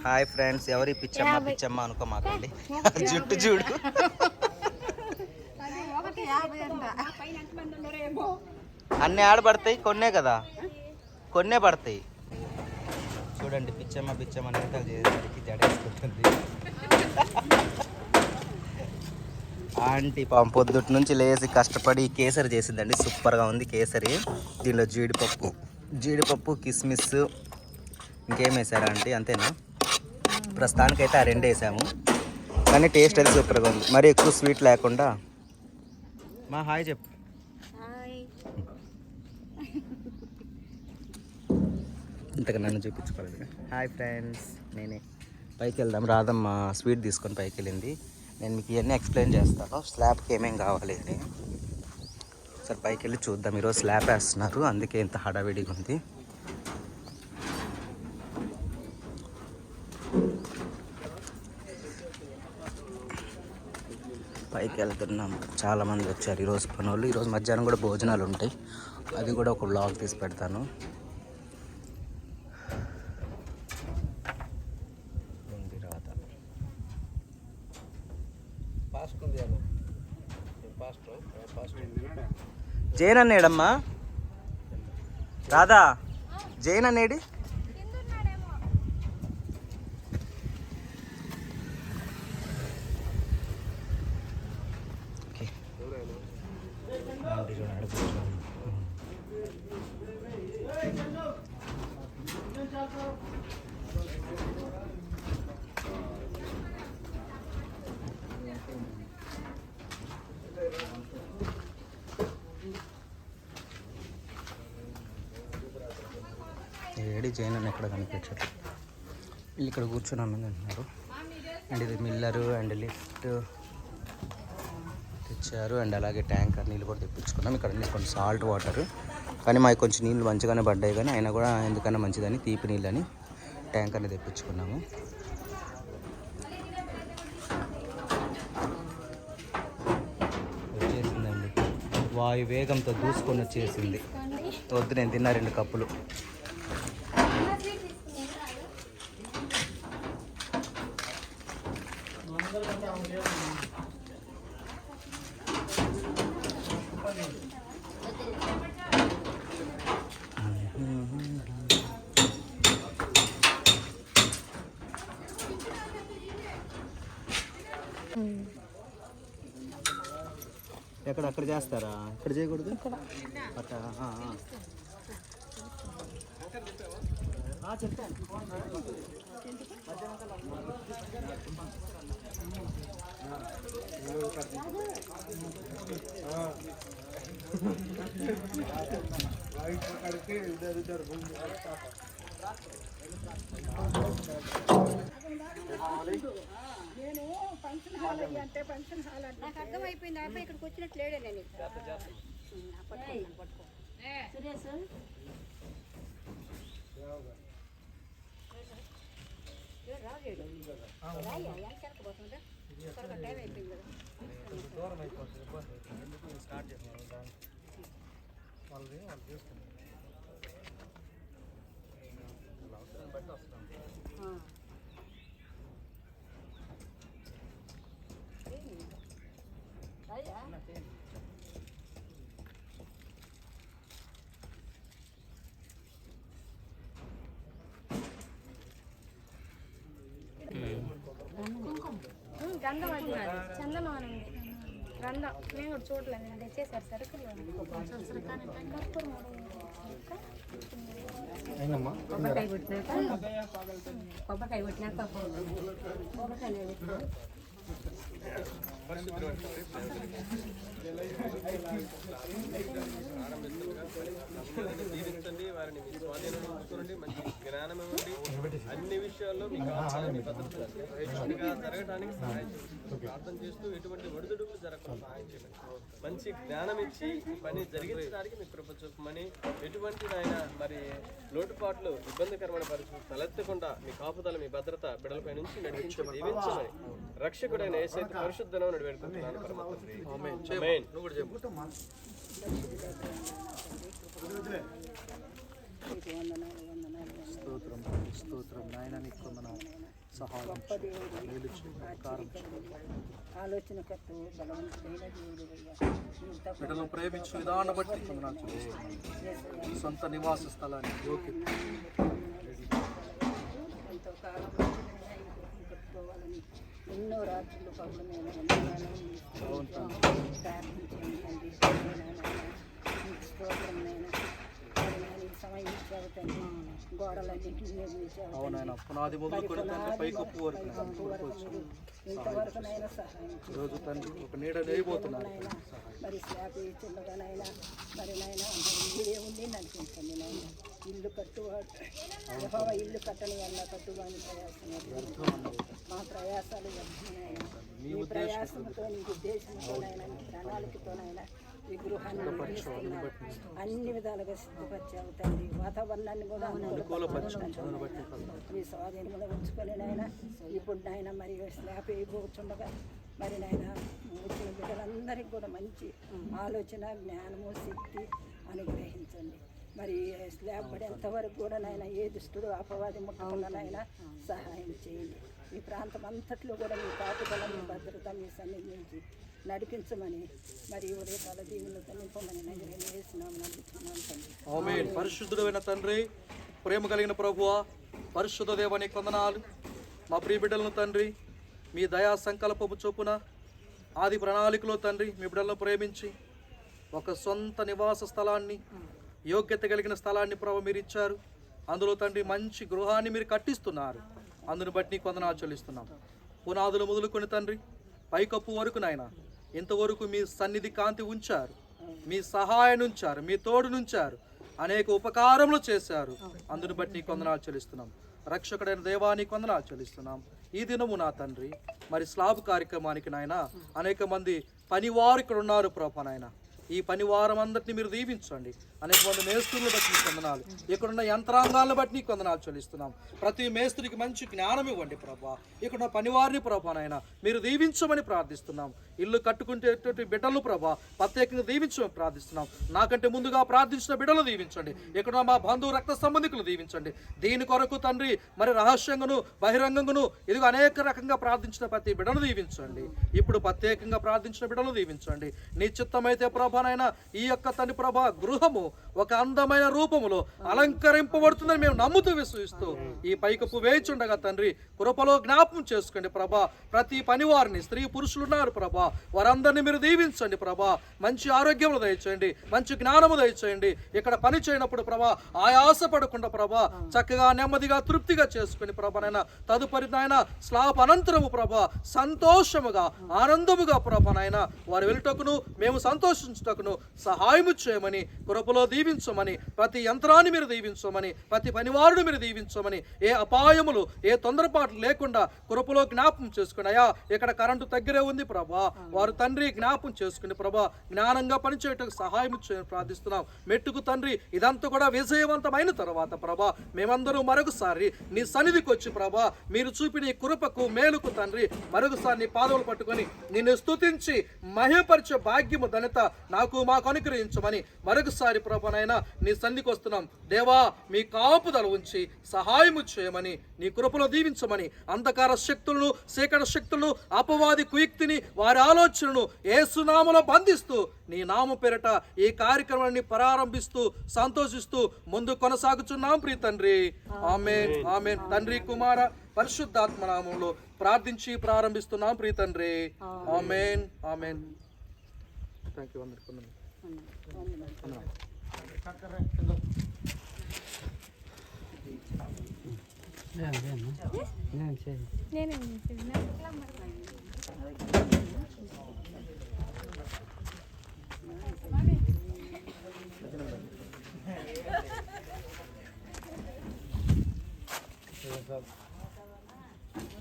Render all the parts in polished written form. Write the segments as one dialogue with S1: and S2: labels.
S1: Hi friends, ఎవరి పిచ్చమ్మ పిచ్చమ్మ అనుకోమాకండి, జుట్టు చూడు. అన్నీ ఆడబడతాయి, కొన్నే కదా, కొన్నే పడతాయి. చూడండి, పిచ్చమ్మ పిచ్చమ్మ నేతలు చేసేసరికి జడేసుకుంటుంది. ఆంటీ పాపం పొద్దుటి నుంచి లేచి కష్టపడి కేసరి చేసిందండి, సూపర్గా ఉంది కేసరి. దీనిలో జీడిపప్పు కిస్మిస్ ఇంకేం వేసారా ఆంటీ? అంతేనా? ప్రస్తుతానికైతే ఆ రెండు వేసాము, కానీ టేస్ట్ అయితే సూపర్గా ఉంది. మరి ఎక్కువ స్వీట్ లేకుండా. మా హాయ్ చెప్పు. ఇంతగా నన్ను చూపించుకోలేదు. హాయ్ ఫ్రెండ్స్, నేనే. పైకి వెళ్దాం, రాదమ్మ స్వీట్ తీసుకొని పైకి వెళ్ళింది. నేను మీకు ఇవన్నీ ఎక్స్ప్లెయిన్ చేస్తాను, స్లాబ్కి ఏమేమి కావాలి అని. సరే పైకి వెళ్ళి చూద్దాం. ఈరోజు స్లాబ్ వేస్తున్నారు, అందుకే ఇంత హడావిడిగా ఉంది. పైకి వెళ్తున్నాం, చాలామంది వచ్చారు ఈరోజు పనులు. ఈరోజు మధ్యాహ్నం కూడా భోజనాలు ఉంటాయి, అది కూడా ఒక వ్లాగ్ తీసి పెడతాను. జైన్ అన్నేడమ్మా? రాధా, జైన్ అన్నేడి? ఏడి జైన్ అని ఎక్కడ కనిపించట్లేదు. వీళ్ళు ఇక్కడ కూర్చొని అన్నది అంటున్నారు. అండ్ ఇది మిల్లరు అండ్ లిఫ్ట్ తెచ్చారు, అండ్ అలాగే ట్యాంకర్ నీళ్ళు కూడా తెప్పించుకున్నాం. ఇక్కడ కొంచెం సాల్ట్ వాటర్, కానీ మాకు కొంచెం నీళ్ళు మంచిగానే పడ్డాయి, కానీ అయినా కూడా ఎందుకన్నా మంచిదని తీపి నీళ్ళని ట్యాంకర్ని తెప్పించుకున్నాము. వచ్చేసిందండి, వాయు వేగంతో దూసుకొని వచ్చేసింది. వద్దు, నేను తిన్నా 2 కప్పులు. అక్కడ చేస్తారా? ఇక్కడ చేయకూడదు.
S2: నేను ఫంక్షన్ హాల్ అంటే ఫంక్షన్ హాల్ అంటే నాకు అర్థమైపోయింది. అబ్బాయి ఇక్కడికి వచ్చినట్టు లేడే. నేను టైం అయిపోయింది కదా. గంధం అది చందనం అని గంధం నేను కూడా చూడలేదు. నేను తెచ్చేసారు సరుకులు. కొబ్బరికాయ కొట్టినాక
S3: దీవించండి, వారిని మీ స్వాధీనంలో ఉంచుకోండి, మంచి జ్ఞానం ఇవ్వండి, అన్ని విషయాల్లో మీకు జరగడానికి సహాయం చేయండి. ప్రార్థన చేస్తూ ఎటువంటి ఒడిదుడుకులు జరగకుండా సహాయం చేయండి. మంచి జ్ఞానం ఇచ్చి ఈ పని జరిగించడానికి మీకు కృప చూపమని, ఎటువంటి ఆయన మరి లోటుపాట్లు ఇబ్బందికరమైన పరిస్థితులు తలెత్తకుండా మీ కాపుదల మీ భద్రత బిడ్డలపై నుంచి నడిపించి దీవించమని రక్షకుడైన యేసయ్య పరిశుద్ధ నామమున వేడుకుంటున్నాను పరమ తండ్రి. ఆమేన్. నువ్వు కూడా చెప్పు.
S4: స్తోత్రం స్తోత్రం నాయన నీకు వందనాలు. సహాయం మేలు చేయండి, కారం చేయండి.
S5: ఆలోచనకర్త బలవంతుడైన దేవుడు
S4: బిడ్డలను ప్రేమించు విధానం బట్టి వందనాలు చెల్లిస్తున్నాను. సొంత నివాస స్థలాన్ని యోగ్యత
S5: ఎంతో కాలం కట్టుకోవాలని ఎన్నో రాత్రులు పనులు మేము ప్రార్థించండి స్తోత్రమైనా సమయం ఇచ్చావు తండ్రి. గోడలన్నింటినీ నిర్మించావు
S4: అవునైనా పునాది మొదలుకొని తండ్రి పైకప్పు వరకు
S5: ఇంతవరకునైనా సహాయం
S4: ఈరోజు తండ్రి ఒక నీడ నేయబోతున్నారు.
S5: మరి స్లాబ్ చిన్నగానైనా మరి నాయన మీరే ఉండి నడిపించండి నాయన. ఇల్లు కట్టువాడు యెహోవా ఇల్లు కట్టని వల్ల కట్టువాని ప్రయాసం మా ప్రయాసాలు వ్యర్థమైనా మీ ప్రయాసంతో నీ ఉద్దేశంతోనైనా నీ ప్రణాళికతోనైనా ఈ గృహాన్ని నిర్మిస్తున్నావు. అన్ని విధాలుగా సిద్ధపరిచావు తండ్రి. వాతావరణాన్ని కూడా మీ స్వాధీనంలో ఉంచుకొని నాయన ఇప్పుడు నాయన మరి స్లాబ్ వేయబోతుండగా మరి నాయన వచ్చిన బిడ్డలందరికీ కూడా మంచి ఆలోచన జ్ఞానము శక్తి అనుగ్రహించండి. మరి స్లాబ్ పడేంత వరకు కూడా నాయన ఏ దుష్టుడు అపవాది ముట్టకుండా నాయన సహాయం చేయండి. ఈ ప్రాంతం అంతట్లో కూడా మీ కాపుదల మీ భద్రత మీ సన్నిధి నుంచి నడిపించమని మరి ఉదయకాల దీవులతో నింపమని నగరం వేసినాము నడుపుతున్నాను తండ్రి.
S4: ఆమేన్. పరిశుద్ధుడైన తండ్రి, ప్రేమ కలిగిన ప్రభువా, పరిశుద్ధ దేవానికి వందనాలు. మా ప్రియ బిడ్డలను తండ్రి మీ దయా సంకల్పము చొప్పున ఆది ప్రణాళికలో తండ్రి మీ బిడ్డలను ప్రేమించి ఒక సొంత నివాస స్థలాన్ని యోగ్యత కలిగిన స్థలాన్ని ప్రభు మీరు ఇచ్చారు. అందులో తండ్రి మంచి గృహాన్ని మీరు కట్టిస్తున్నారు. అందుని బట్టి నీకు వందనాలు చెల్లిస్తున్నాం. పునాదులు మొదలుకొని తండ్రి పైకప్పు వరకు నాయన ఇంతవరకు మీ సన్నిధి కాంతి ఉంచారు, మీ సహాయం ఉంచారు, మీ తోడు నుంచారు, అనేక ఉపకారములు చేశారు. అందుని బట్టి నీకు వందనాలు చెల్లిస్తున్నాం. రక్షకుడైన దేవానికి వందనాలు చెల్లిస్తున్నాం. ఈ దినము నా తండ్రి మరి స్లాబ్ కార్యక్రమానికి నాయన అనేక మంది పనివారు ఇక్కడ ఉన్నారు ప్రభా నాయన. ఈ పనివారం అందరినీ మీరు దీవించండి. అనేక మంది మేస్త్రులను బట్టి నీకు వందనాలు, ఇక్కడున్న యంత్రాంగాలను బట్టి నీకు వందనాలు చెల్లిస్తున్నాం. ప్రతి మేస్త్రికి మంచి జ్ఞానం ఇవ్వండి ప్రభా. ఇక్కడున్న పనివారిని ప్రభా నాయన మీరు దీవించమని ప్రార్థిస్తున్నాం. ఇల్లు కట్టుకుంటేటువంటి బిడ్డలు ప్రభా ప్రత్యేకంగా దీవించమని ప్రార్థిస్తున్నాం. నాకంటే ముందుగా ప్రార్థించిన బిడ్డలు దీవించండి. ఇక్కడ మా బంధువు రక్త సంబంధికులు దీవించండి. దీని కొరకు తండ్రి మరి రహస్యంగాను బహిరంగంగాను ఇదిగో అనేక రకంగా ప్రార్థించిన ప్రతి బిడ్డను దీవించండి. ఇప్పుడు ప్రత్యేకంగా ప్రార్థించిన బిడ్డలు దీవించండి. నీ చిత్తమైతే ప్రభానైనా ఈ యొక్క తండ్రి ప్రభా గృహము ఒక అందమైన రూపములో అలంకరింపబడుతుందని మేము నమ్ముతూ విశ్వసిస్తూ ఈ పైకప్పు వేయిచుండగా తండ్రి కృపలో జ్ఞాపకం చేసుకోండి ప్రభా. ప్రతి పనివారిని స్త్రీ పురుషులు ఉన్నారు ప్రభా, వారందరినీ మీరు దీవించండి ప్రభా. మంచి ఆరోగ్యములు దయచేయండి, మంచి జ్ఞానము దయచేయండి. ఇక్కడ పని చేయనప్పుడు ప్రభా ఆయాస పడకుండా ప్రభా చక్కగా నెమ్మదిగా తృప్తిగా చేసుకుని ప్రభానైనా తదుపరి నాయన స్లాబ్ అనంతరము ప్రభా సంతోషముగా ఆనందముగా ప్రభానైనా వారు వెళ్ళటకును మేము సంతోషించుటకును సహాయము చేయమని కృపలో దీవించమని, ప్రతి యంత్రాన్ని మీరు దీవించమని, ప్రతి పనివారుని మీరు దీవించమని, ఏ అపాయములు ఏ తొందరపాట్లు లేకుండా కృపలో జ్ఞాపం చేసుకుని అయ్యా ఇక్కడ కరెంటు దగ్గరే ఉంది ప్రభా, వారు తండ్రి జ్ఞాపం చేసుకుని ప్రభా జ్ఞానంగా పనిచేయటకు సహాయం చేయని ప్రార్థిస్తున్నాం. మెట్టుకు తండ్రి ఇదంతా కూడా విజయవంతమైన తర్వాత ప్రభా మేమందరూ మరొకసారి నీ సన్నిధికి వచ్చి ప్రభా మీరు చూపిన ఈ కృపకు మేలుకు తండ్రి మరొకసారి నీ పాదములు పట్టుకొని నిన్ను స్తుతించి మహిమపరిచే భాగ్యము ధన్యత నాకు మాకు అనుగ్రహించమని మరొకసారి ప్రభానైనా నీ సన్నిధికి వస్తున్నాం. దేవా మీ కాపుదల ఉంచి సహాయము చేయమని నీ కృపలో దీవించమని, అంధకార శక్తులను శేఖర శక్తులను అపవాది కుయుక్తిని వారి ఆలోచనను యేసునామములో బంధిస్తూ నీ నామ పేరట ఈ కార్యక్రమాన్ని ప్రారంభిస్తూ సంతోషిస్తూ ముందు కొనసాగుచున్నాం ప్రియ తండ్రి. ఆమేన్ ఆమేన్. తండ్రి కుమార పరిశుద్ధాత్మ నామములో ప్రార్థించి ప్రారంభిస్తున్నాం ప్రియ తండ్రి. ఆమేన్ ఆమేన్. Thank you.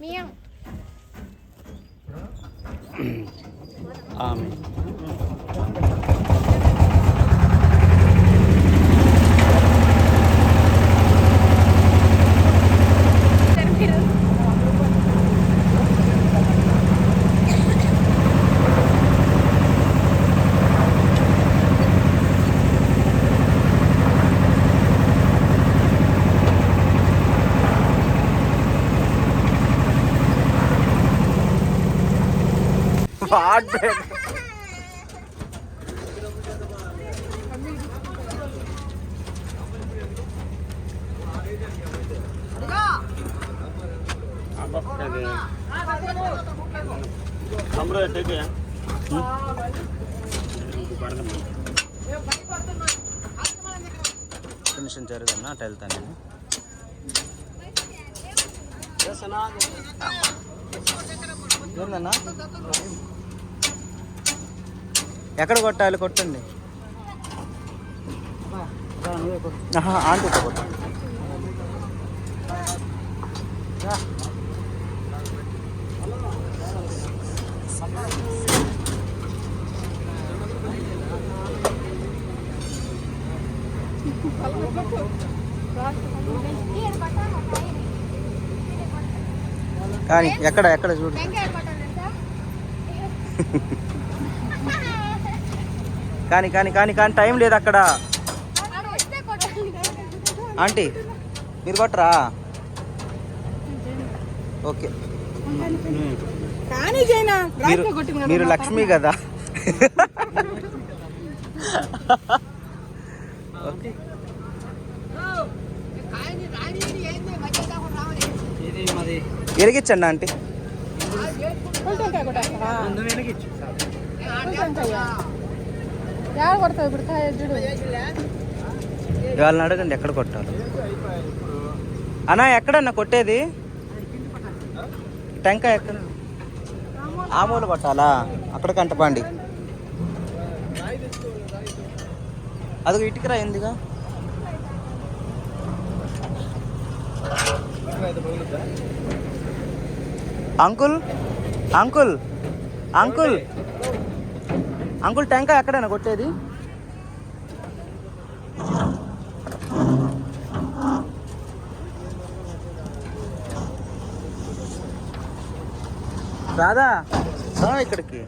S2: మియాం
S1: ఆమేన్. Heart break. ఫినిషింగ్ జరుగుతున్నా అటు వెళ్తాను నేను. ఏందన్నా ఎక్కడ కొట్టాలి? కొట్టండి. ఆంటీ కొట్టండి. కానీ ఎక్కడ ఎక్కడ చూడు. కానీ కానీ కానీ కానీ టైం లేదు అక్కడ. ఆంటీ మీరు కొట్టరా? ఓకే. మీరు లక్ష్మి కదా. ఓకే. ఎరిగించండి ఆంటీ. వాళ్ళని అడగండి ఎక్కడ కొట్టాలి. అన్నా ఎక్కడన్నా కొట్టేది? టెంకాయ ఎక్కడ? ఆ మూల కొట్టాలా? అక్కడ కంటపండి. అదిగో ఇటుకరా ఎందుగా. అంకుల్ అంకుల్ అంకుల్ అంకుల్ టెంకాయ ఎక్కడైనా కొట్టేది? రాదా ఇక్కడికి.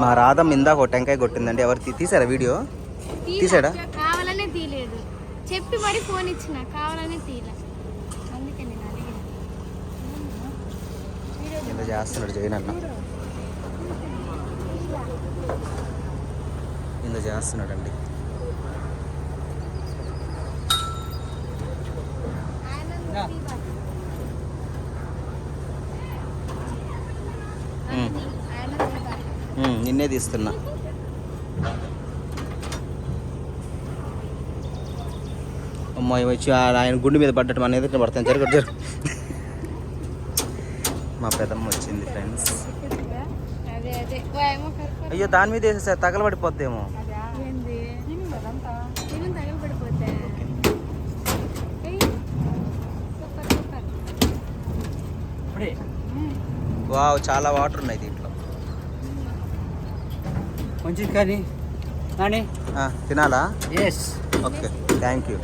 S1: మా రాధమ్మ ఇందాక ఒక టెంకాయ కొట్టిందండి. ఎవరు తీసారా వీడియో? తీసాడా?
S2: కావాలనే తీయలేదు, చెప్పి మరి ఫోన్ ఇచ్చిన కావాలనే తీయలే. అందుకే నేను అడిగాను.
S1: ఎంత చేస్తున్నాడు జగన్ అన్న, ఇంత చేస్తున్నాడండి. నిన్నే తీస్తున్నా. అమ్మాయి వచ్చి ఆయన గుండె మీద పడ్డట్టు మన ఎదుట పడతాను. జరగదు. మా పెదమ్మ వచ్చింది ఫ్రెండ్స్. అయ్యో దాని మీద వేసేసారు, తగలబడిపోద్దేమో. వావ్, చాలా వాటర్ ఉన్నాయి దీంట్లో.
S6: మంచిది కానీ
S1: తినాలా?
S6: Yes.
S1: Okay, thank you.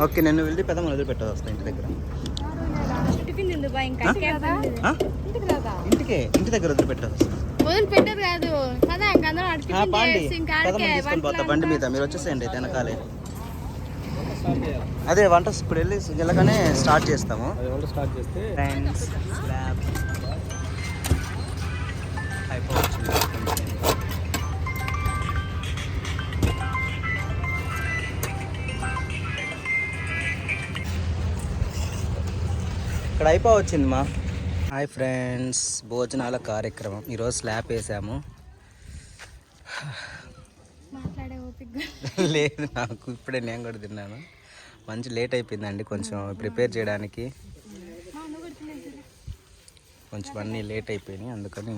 S1: Okay, నేను వెళ్ళి పెద్దమ్మ వదిలిపెట్టదు వస్తాను ఇంటి దగ్గర. ఇంటి దగ్గర వదిలిపెట్టదు.
S2: వదిలిపెట్టదు కాదు కదా,
S1: తీసుకొని పోతా బండి మీద. మీరు వచ్చేసేయండి వెనకాలే. అదే వంట ఇప్పుడు వెళ్ళి వెళ్ళగానే స్టార్ట్ చేస్తాము. ఫ్రెండ్స్ స్లాబ్ అయిపోవచ్చు. ఇక్కడ అయిపోవచ్చింది మా. హాయ్ ఫ్రెండ్స్, భోజనాల కార్యక్రమం. ఈరోజు స్లాబ్ వేసాము. లేదు నాకు ఇప్పుడే, నేను కూడా తిన్నాను. మంచి లేట్ అయిపోయిందండి కొంచెం ప్రిపేర్ చేయడానికి. కొంచెం అన్నీ లేట్ అయిపోయినాయి, అందుకని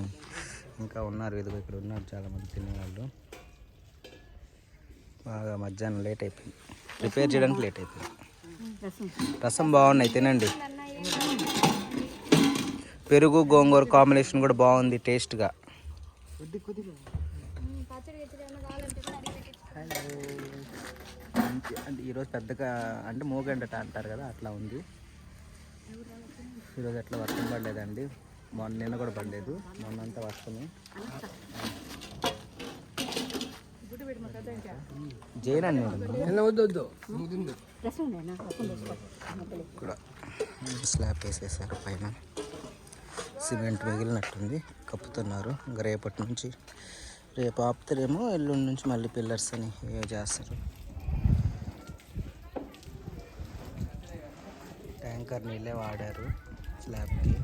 S1: ఇంకా ఉన్నారు ఇదిగో ఇక్కడ ఉన్నారు చాలామంది తినేవాళ్ళు. బాగా మధ్యాహ్నం లేట్ అయిపోయింది, ప్రిపేర్ చేయడానికి లేట్ అయిపోయింది. రసం బాగున్నాయి, తినండి. పెరుగు గోంగూర కాంబినేషన్ కూడా బాగుంది టేస్ట్గా. హలో. అంటే ఈరోజు పెద్దగా అంటే మోగండట అంటారు కదా, అట్లా ఉంది. ఈరోజు అట్లా వర్షం పడలేదండి, నిన్న కూడా పడలేదు, మొన్నంతా వర్షమే. జైనండి ఇక్కడ స్లాబ్ వేసేసారు, పైన సిమెంట్ మిగిలినట్టుంది, కప్పుతున్నారు. ఇంకా రేపటి నుంచి, రేపు ఆపుతారేమో, ఎల్లుండి నుంచి మళ్ళీ పిల్లర్స్ అని చేస్తారు. ట్యాంకర్ నీళ్ళే వాడారు స్లాబ్కి.